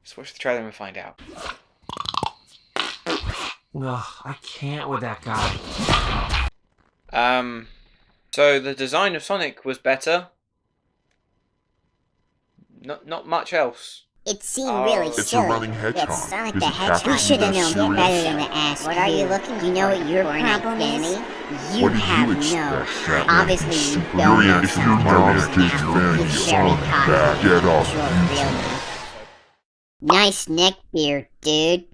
Let's watch the trailer and find out. Ugh, I can't with that guy. So the design of Sonic was better. Not much else. It seemed really It's silly. a running hedgehog. That Sonic Does the it have to Hedgehog be should have this known better serious? than to ask what are you looking for? You know what your problem is? You What did have you no expect, heart. Batman? Obviously you Super don't know reaction Sonic. Marvel Now, Cage fan, you're you very Sonic cocky. back. Get off You're YouTube. real nice neck beard, dude.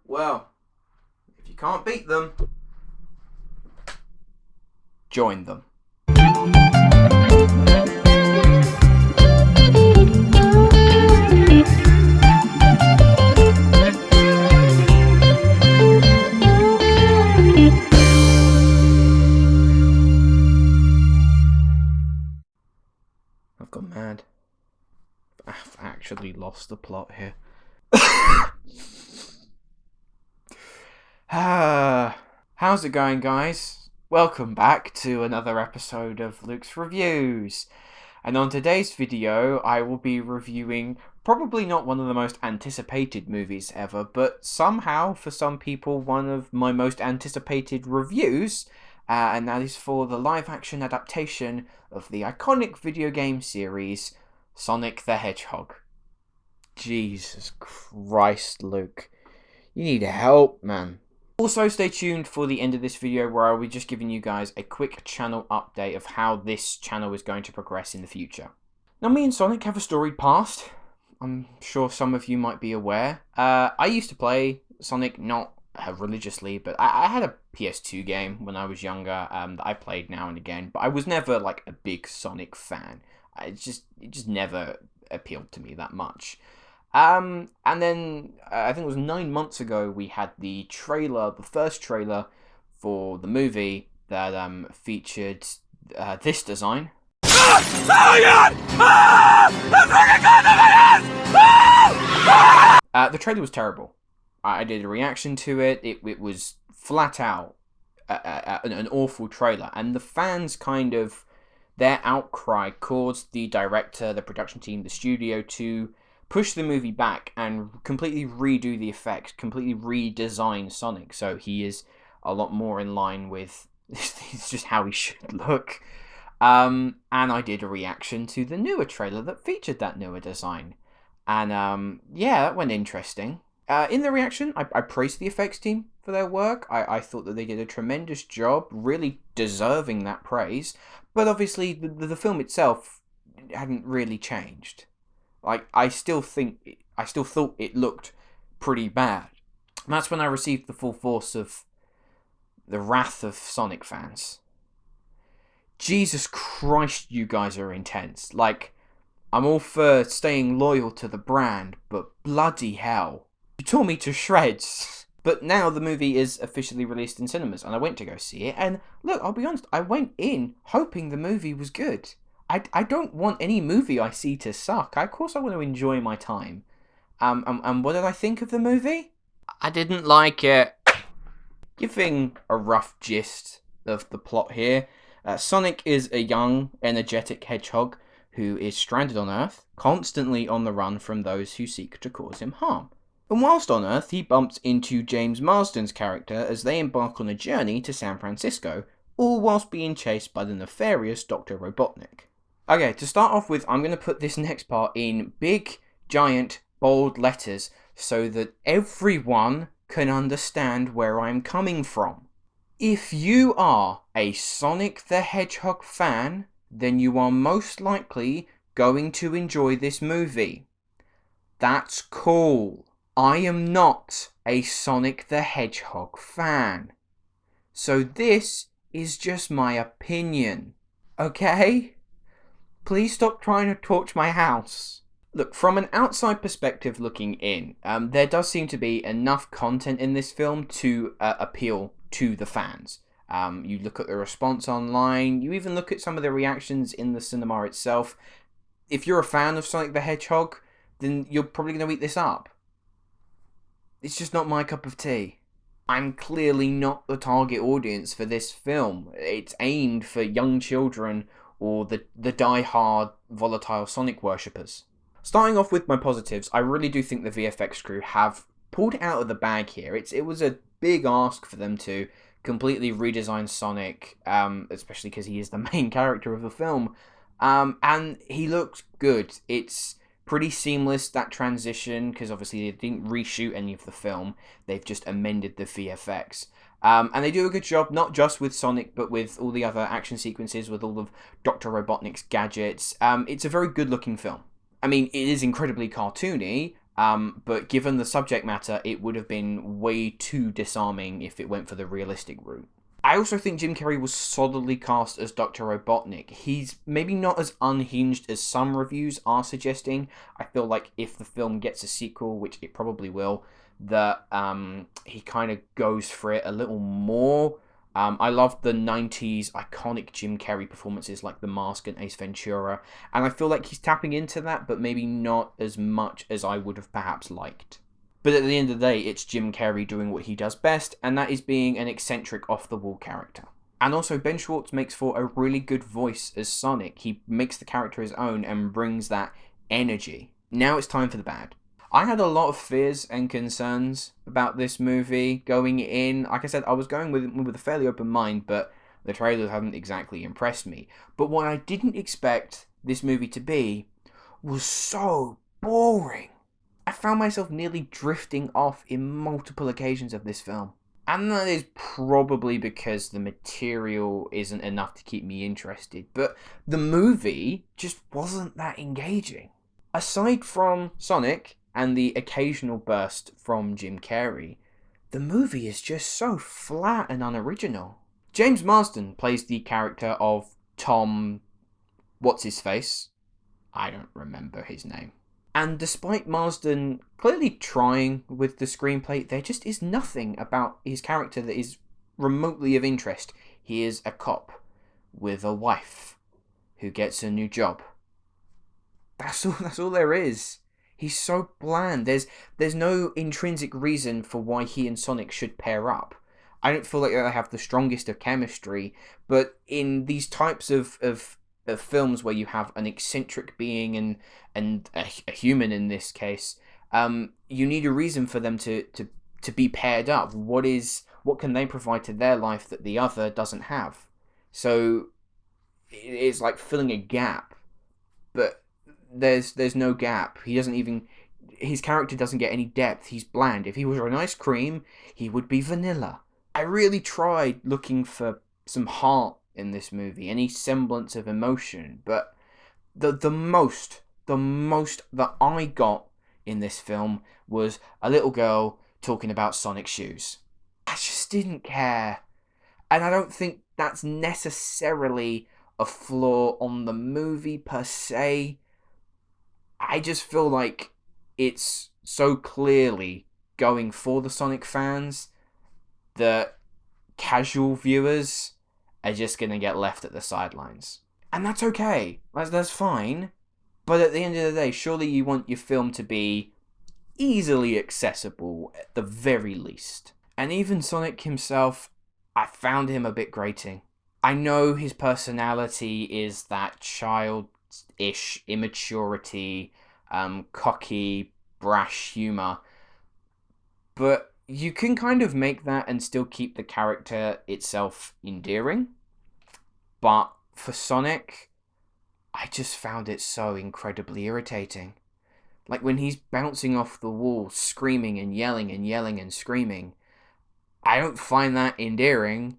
Well, if you can't beat them, join them. I've gone mad. I've actually lost the plot here. How's it going, guys? Welcome back to another episode of Luke's Reviews. And on today's video, I will be reviewing probably not one of the most anticipated movies ever, but somehow, for some people, one of my most anticipated reviews, and that is for the live-action adaptation of the iconic video game series, Sonic the Hedgehog. Jesus Christ, Luke. You need help, man. Also, stay tuned for the end of this video where I'll be just giving you guys a quick channel update of how this channel is going to progress in the future. Now, me and Sonic have a storied past. I'm sure some of you might be aware. I used to play Sonic, not religiously, but I had a PS2 game when I was younger that I played now and again, but I was never like a big Sonic fan. It just never appealed to me that much. And then I think it was 9 months ago we had the trailer, the first trailer for the movie that featured this design. Oh my God! The trailer was terrible. I did a reaction to it. It was flat out an awful trailer, and the fans kind of, their outcry caused the director, the production team, the studio to push the movie back and completely redo the effects, completely redesign Sonic, so he is a lot more in line with it's just how he should look. And I did a reaction to the newer trailer that featured that newer design, and yeah, that went interesting. In the reaction, I praised the effects team for their work. I thought that they did a tremendous job, really deserving that praise, but obviously the film itself hadn't really changed. Like, I still thought it looked pretty bad. And that's when I received the full force of the wrath of Sonic fans. Jesus Christ, you guys are intense. Like, I'm all for staying loyal to the brand, but bloody hell. You tore me to shreds. But now the movie is officially released in cinemas, and I went to go see it, and look, I'll be honest, I went in hoping the movie was good. I don't want any movie I see to suck. Of course I want to enjoy my time. And what did I think of the movie? I didn't like it. Giving a rough gist of the plot here, Sonic is a young, energetic hedgehog who is stranded on Earth, constantly on the run from those who seek to cause him harm. And whilst on Earth, he bumps into James Marsden's character as they embark on a journey to San Francisco, all whilst being chased by the nefarious Dr. Robotnik. Okay, to start off with, I'm going to put this next part in big, giant, bold letters so that everyone can understand where I'm coming from. If you are a Sonic the Hedgehog fan, then you are most likely going to enjoy this movie. That's cool. I am not a Sonic the Hedgehog fan. So this is just my opinion. Okay? Please stop trying to torch my house. Look, from an outside perspective looking in, there does seem to be enough content in this film to appeal to the fans. You look at the response online, you even look at some of the reactions in the cinema itself. If you're a fan of Sonic the Hedgehog, then you're probably going to eat this up. It's just not my cup of tea. I'm clearly not the target audience for this film. It's aimed for young children or the die-hard, volatile Sonic worshippers. Starting off with my positives, I really do think the VFX crew have pulled it out of the bag here. It was a big ask for them to completely redesign Sonic, especially because he is the main character of the film. And he looks good. It's pretty seamless, that transition, because obviously they didn't reshoot any of the film. They've just amended the VFX. And they do a good job, not just with Sonic, but with all the other action sequences, with all of Dr. Robotnik's gadgets. It's a very good-looking film. I mean, it is incredibly cartoony, but given the subject matter, it would have been way too disarming if it went for the realistic route. I also think Jim Carrey was solidly cast as Dr. Robotnik. He's maybe not as unhinged as some reviews are suggesting. I feel like if the film gets a sequel, which it probably will, that he kind of goes for it a little more. I love the 90s iconic Jim Carrey performances like The Mask and Ace Ventura, and I feel like he's tapping into that, but maybe not as much as I would have perhaps liked. But at the end of the day, it's Jim Carrey doing what he does best, and that is being an eccentric, off-the-wall character. And also, Ben Schwartz makes for a really good voice as Sonic. He makes the character his own and brings that energy. Now it's time for the bad. I had a lot of fears and concerns about this movie going in. Like I said, I was going with a fairly open mind, but the trailers haven't exactly impressed me. But what I didn't expect this movie to be was so boring. I found myself nearly drifting off in multiple occasions of this film. And that is probably because the material isn't enough to keep me interested. But the movie just wasn't that engaging. Aside from Sonic and the occasional burst from Jim Carrey, the movie is just so flat and unoriginal. James Marsden plays the character of Tom... What's-his-face? I don't remember his name. And despite Marsden clearly trying with the screenplay, there just is nothing about his character that is remotely of interest. He is a cop with a wife who gets a new job. That's all there is. He's so bland. There's no intrinsic reason for why he and Sonic should pair up. I don't feel like they have the strongest of chemistry, but in these types of films where you have an eccentric being and a human in this case, you need a reason for them to be paired up. What can they provide to their life that the other doesn't have? So it's like filling a gap, but there's no gap. His character doesn't get any depth. He's bland. If he was an ice cream, he would be vanilla. I really tried looking for some heart in this movie, any semblance of emotion, but the most that I got in this film was a little girl talking about Sonic shoes. I just didn't care. And I don't think that's necessarily a flaw on the movie per se. I just feel like it's so clearly going for the Sonic fans that casual viewers are just going to get left at the sidelines. And that's okay. That's fine. But at the end of the day, surely you want your film to be easily accessible at the very least. And even Sonic himself, I found him a bit grating. I know his personality is that childish immaturity, cocky, brash humour, but you can kind of make that and still keep the character itself endearing. But for Sonic, I just found it so incredibly irritating. Like when he's bouncing off the wall, screaming and yelling and yelling and screaming, I don't find that endearing.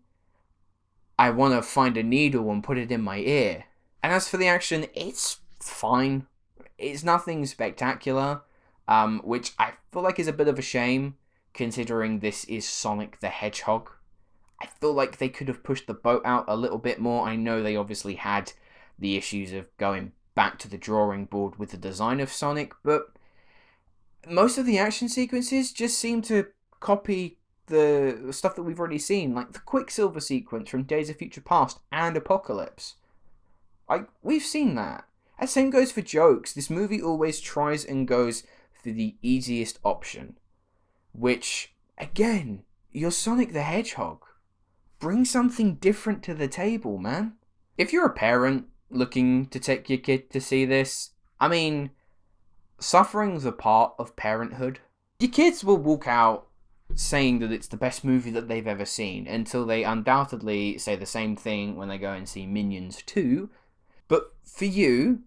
I want to find a needle and put it in my ear. And as for the action, it's fine. It's nothing spectacular, which I feel like is a bit of a shame, considering this is Sonic the Hedgehog. I feel like they could have pushed the boat out a little bit more. I know they obviously had the issues of going back to the drawing board with the design of Sonic, but most of the action sequences just seem to copy the stuff that we've already seen, like the Quicksilver sequence from Days of Future Past and Apocalypse. Like, we've seen that. And same goes for jokes. This movie always tries and goes for the easiest option, which, again, you're Sonic the Hedgehog. Bring something different to the table, man. If you're a parent looking to take your kid to see this, I mean, suffering's a part of parenthood. Your kids will walk out saying that it's the best movie that they've ever seen until they undoubtedly say the same thing when they go and see Minions 2. But for you,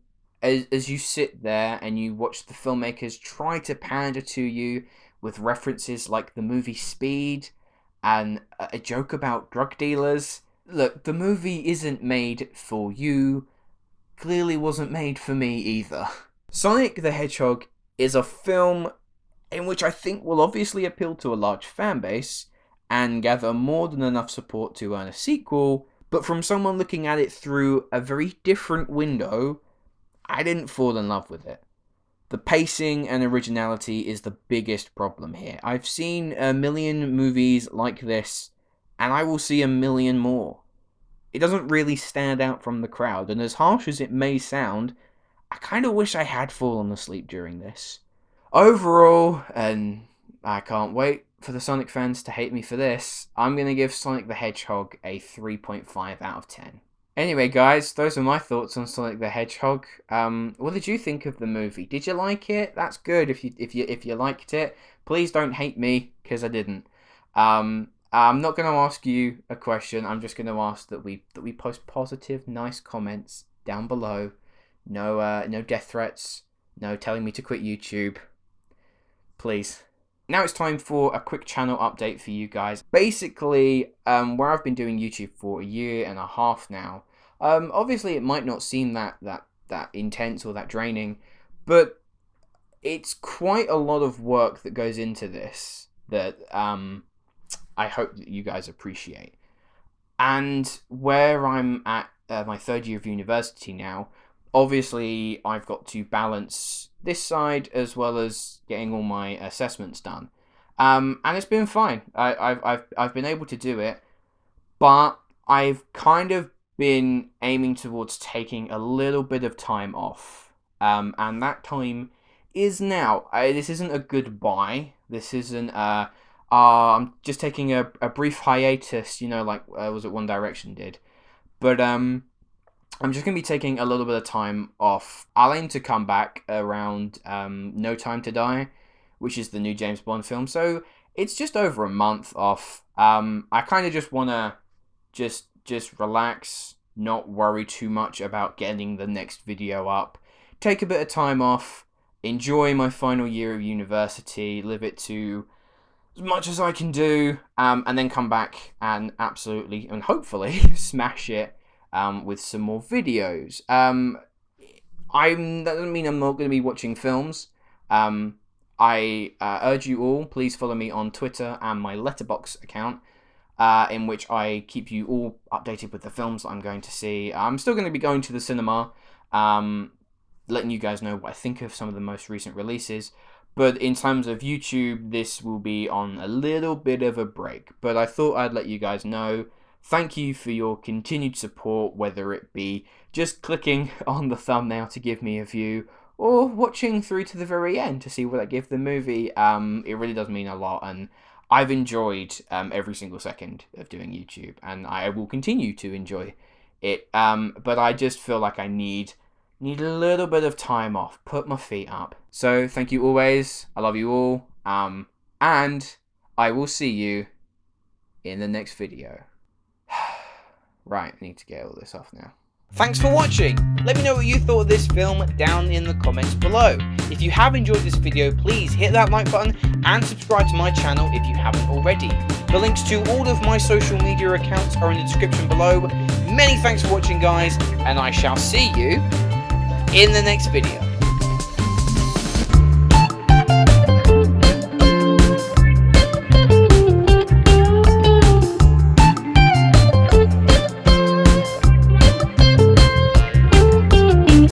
as you sit there and you watch the filmmakers try to pander to you with references like the movie Speed and a joke about drug dealers, look, the movie isn't made for you. Clearly wasn't made for me either. Sonic the Hedgehog is a film in which I think will obviously appeal to a large fan base and gather more than enough support to earn a sequel, but from someone looking at it through a very different window, I didn't fall in love with it. The pacing and originality is the biggest problem here. I've seen a million movies like this, and I will see a million more. It doesn't really stand out from the crowd, and as harsh as it may sound, I kind of wish I had fallen asleep during this. Overall, and I can't wait for the Sonic fans to hate me for this, I'm going to give Sonic the Hedgehog a 3.5 out of 10. Anyway, guys, those are my thoughts on Sonic the Hedgehog. What did you think of the movie? Did you like it? That's good. If you liked it, please don't hate me because I didn't. I'm not going to ask you a question. I'm just going to ask that we post positive, nice comments down below. No death threats. No telling me to quit YouTube. Please. Now it's time for a quick channel update for you guys. Basically, where I've been doing YouTube for a year and a half now, obviously it might not seem that intense or that draining, but it's quite a lot of work that goes into this that I hope that you guys appreciate. And where I'm at my third year of university now, obviously I've got to balance this side as well as getting all my assessments done, and it's been fine. I've been able to do it, but I've kind of been aiming towards taking a little bit of time off, and that time is now. This isn't a goodbye. This isn't I'm just taking a brief hiatus, like was it One Direction did, but I'm just going to be taking a little bit of time off. I'll aim to come back around No Time to Die, which is the new James Bond film. So it's just over a month off. I kind of just want to just relax, not worry too much about getting the next video up. Take a bit of time off, enjoy my final year of university, live it to as much as I can do, and then come back and absolutely and hopefully smash it. With some more videos. That doesn't mean I'm not going to be watching films. I urge you all, please follow me on Twitter and my Letterboxd account, in which I keep you all updated with the films that I'm going to see. I'm still going to be going to the cinema, letting you guys know what I think of some of the most recent releases. But in terms of YouTube, this will be on a little bit of a break. But I thought I'd let you guys know. Thank you for your continued support, whether it be just clicking on the thumbnail to give me a view, or watching through to the very end to see what I give the movie. It really does mean a lot, and I've enjoyed every single second of doing YouTube, and I will continue to enjoy it. But I just feel like I need a little bit of time off, put my feet up. So thank you always. I love you all, and I will see you in the next video. Right, I need to get all this off now. Thanks for watching. Let me know what you thought of this film down in the comments below. If you have enjoyed this video, please hit that like button and subscribe to my channel if you haven't already. The links to all of my social media accounts are in the description below. Many thanks for watching, guys, and I shall see you in the next video.